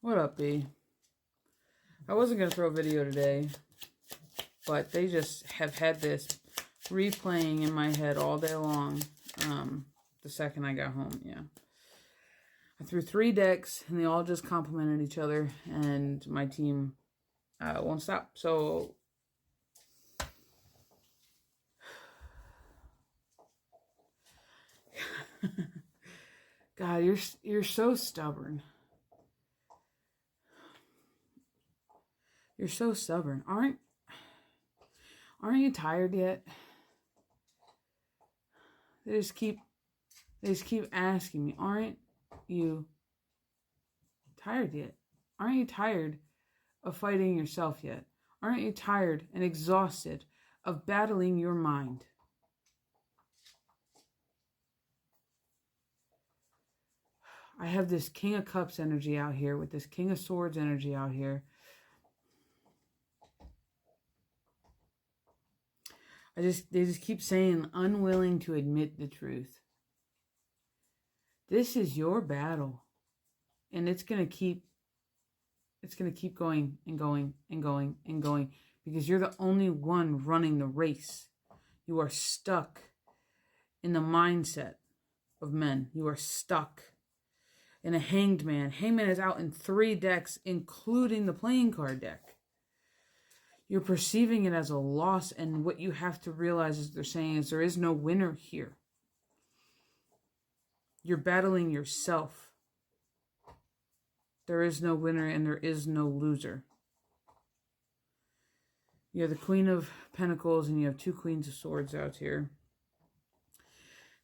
What up, B? I wasn't going to throw a video today, but they just have had this replaying in my head all day long. The second I got home, yeah. I threw 3 decks, and they all just complemented each other, and my team won't stop. So, God, you're so stubborn. You're so stubborn. Aren't you tired yet? They just keep asking me, aren't you tired yet? Aren't you tired of fighting yourself yet? Aren't you tired and exhausted of battling your mind? I have this King of Cups energy out here with this King of Swords energy out here. They just keep saying unwilling to admit the truth. This is your battle. And it's going to keep going and going and going and going because you're the only one running the race. You are stuck in the mindset of men. You are stuck in a hanged man. Hanged man is out in 3 decks, including the playing card deck. You're perceiving it as a loss, and what you have to realize is they're saying is there is no winner here. You're battling yourself. There is no winner and there is no loser. You have the Queen of Pentacles and you have 2 Queens of Swords out here.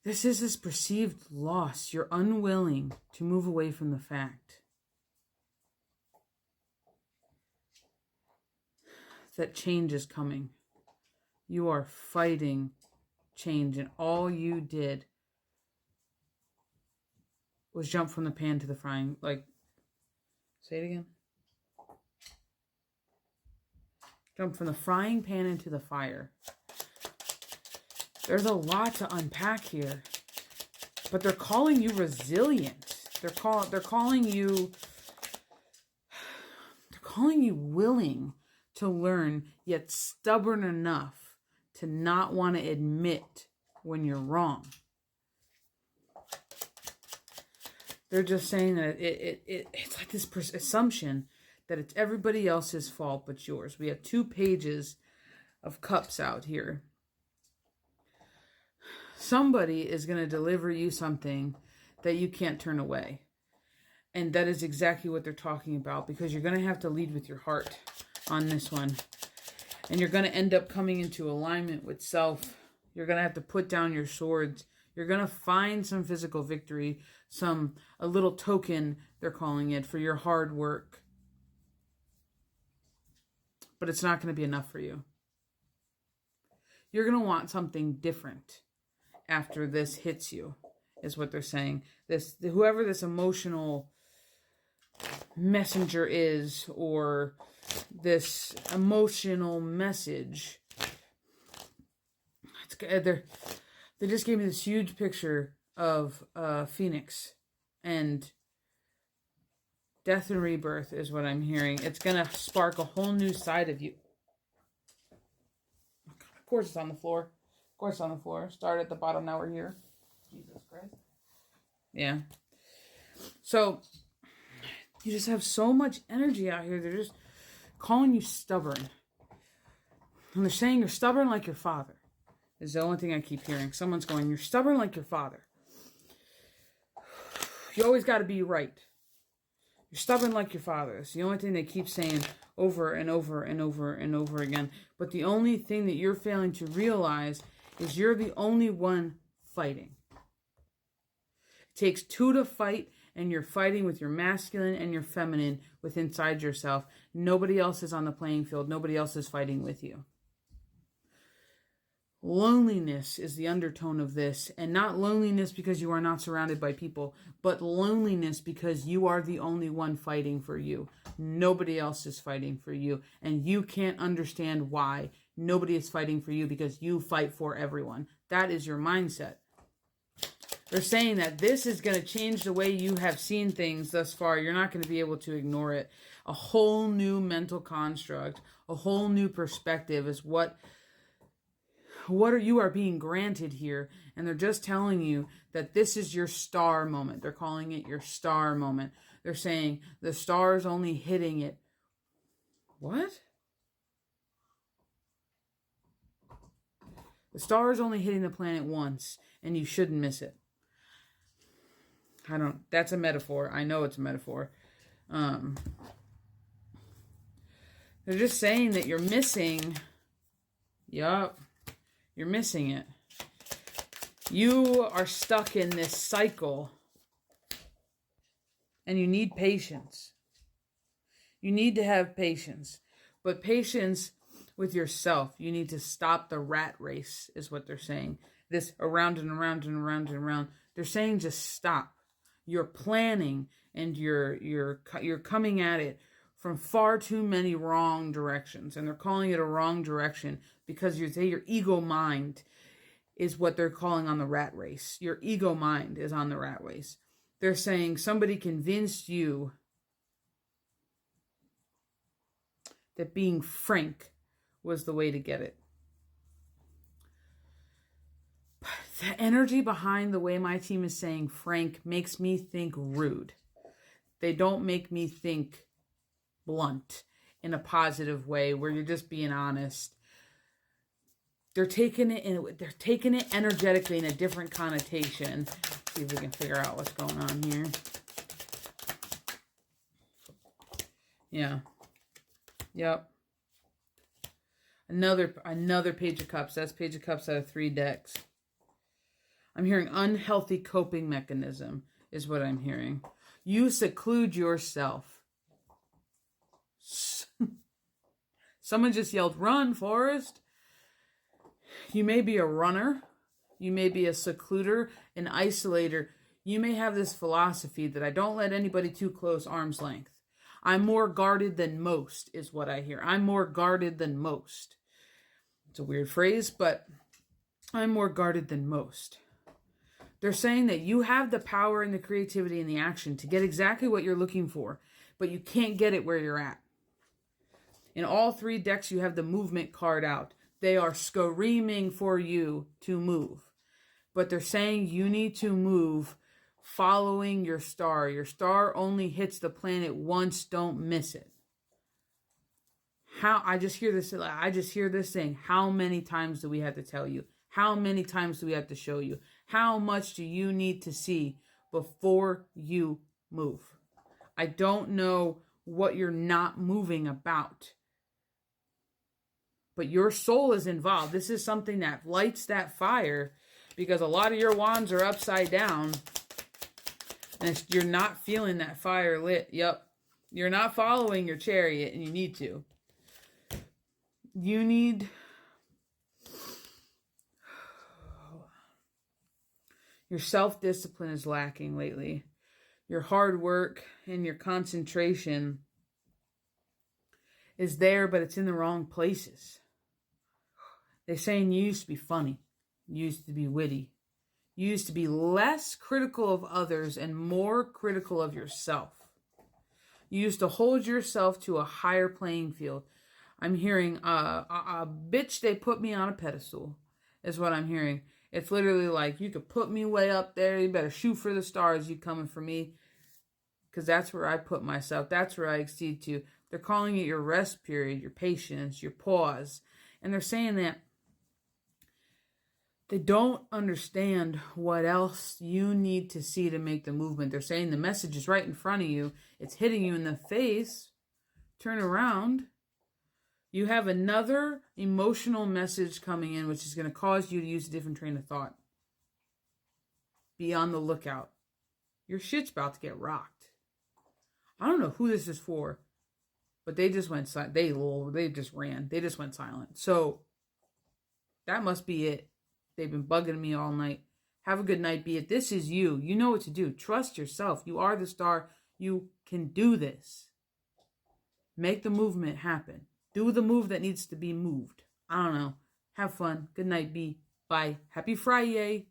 This is this perceived loss. You're unwilling to move away from the fact that change is coming. You are fighting change, and all you did was jump from the pan to the frying. Like, say it again. Jump from the frying pan into the fire. There's a lot to unpack here, but they're calling you resilient. They're calling you willing to learn, yet stubborn enough to not want to admit when you're wrong. They're just saying that it's like this assumption that it's everybody else's fault but yours. We have 2 pages of cups out here. Somebody is going to deliver you something that you can't turn away. And that is exactly what they're talking about, because you're going to have to lead with your heart on this one. And you're going to end up coming into alignment with self. You're going to have to put down your swords. You're going to find some physical victory, a little token, they're calling it, for your hard work. But it's not going to be enough for you. You're going to want something different after this hits you, is what they're saying. Whoever this emotional messenger is, or this emotional message, they just gave me this huge picture of Phoenix, and death and rebirth is what I'm hearing. It's going to spark a whole new side of you. Of course it's on the floor. Of course it's on the floor. Started at the bottom, now we're here. Jesus Christ. Yeah. So, you just have so much energy out here. They're just calling you stubborn. And they're saying you're stubborn like your father. Is the only thing I keep hearing. Someone's going, you're stubborn like your father. You always got to be right. You're stubborn like your father. It's the only thing they keep saying over and over and over and over again. But the only thing that you're failing to realize is you're the only one fighting. It takes 2 to fight, and you're fighting with your masculine and your feminine within inside yourself. Nobody else is on the playing field. Nobody else is fighting with you. Loneliness is the undertone of this, and not loneliness because you are not surrounded by people, but loneliness because you are the only one fighting for you. Nobody else is fighting for you, and you can't understand why nobody is fighting for you, because you fight for everyone. That is your mindset. They're saying that this is going to change the way you have seen things thus far. You're not going to be able to ignore it. A whole new mental construct, a whole new perspective is what you are being granted here. And they're just telling you that this is your star moment. They're calling it your star moment. They're saying the star is only hitting it. What? The star is only hitting the planet once, and you shouldn't miss it. That's a metaphor. I know it's a metaphor. They're just saying that you're missing. Yup. You're missing it. You are stuck in this cycle. And you need patience. You need to have patience. But patience with yourself. You need to stop the rat race, is what they're saying. This around and around and around and around. They're saying just stop. You're planning and you're coming at it from far too many wrong directions. And they're calling it a wrong direction because your ego mind is what they're calling on the rat race. Your ego mind is on the rat race. They're saying somebody convinced you that being frank was the way to get it. The energy behind the way my team is saying frank makes me think rude. They don't make me think blunt in a positive way where you're just being honest. They're taking it energetically in a different connotation. Let's see if we can figure out what's going on here. Yeah. Yep. Another Page of Cups. That's Page of Cups out of 3 decks. I'm hearing unhealthy coping mechanism is what I'm hearing. You seclude yourself. Someone just yelled, "Run, Forrest." You may be a runner. You may be a secluder, an isolator. You may have this philosophy that I don't let anybody too close, arm's length. I'm more guarded than most is what I hear. I'm more guarded than most. It's a weird phrase, but I'm more guarded than most. They're saying that you have the power and the creativity and the action to get exactly what you're looking for, but you can't get it where you're at. In all 3 decks, you have the movement card out. They are screaming for you to move. But they're saying you need to move following your star. Your star only hits the planet once. Don't miss it. I just hear this saying, how many times do we have to tell you? How many times do we have to show you? How much do you need to see before you move? I don't know what you're not moving about. But your soul is involved. This is something that lights that fire because a lot of your wands are upside down. And you're not feeling that fire lit. Yep. You're not following your chariot and you need to. Your self-discipline is lacking lately. Your hard work and your concentration is there, but it's in the wrong places. They're saying you used to be funny. You used to be witty. You used to be less critical of others and more critical of yourself. You used to hold yourself to a higher playing field. I'm hearing, a bitch, they put me on a pedestal, is what I'm hearing. It's literally like, you could put me way up there. You better shoot for the stars. You coming for me. Because that's where I put myself. That's where I exceed to. They're calling it your rest period, your patience, your pause. And they're saying that they don't understand what else you need to see to make the movement. They're saying the message is right in front of you. It's hitting you in the face. Turn around. You have another emotional message coming in, which is going to cause you to use a different train of thought. Be on the lookout. Your shit's about to get rocked. I don't know who this is for, but they just went silent. They just ran. They just went silent. So that must be it. They've been bugging me all night. Have a good night, be it. This is you. You know what to do. Trust yourself. You are the star. You can do this. Make the movement happen. Do the move that needs to be moved. I don't know. Have fun. Good night, B. Bye. Happy Friday.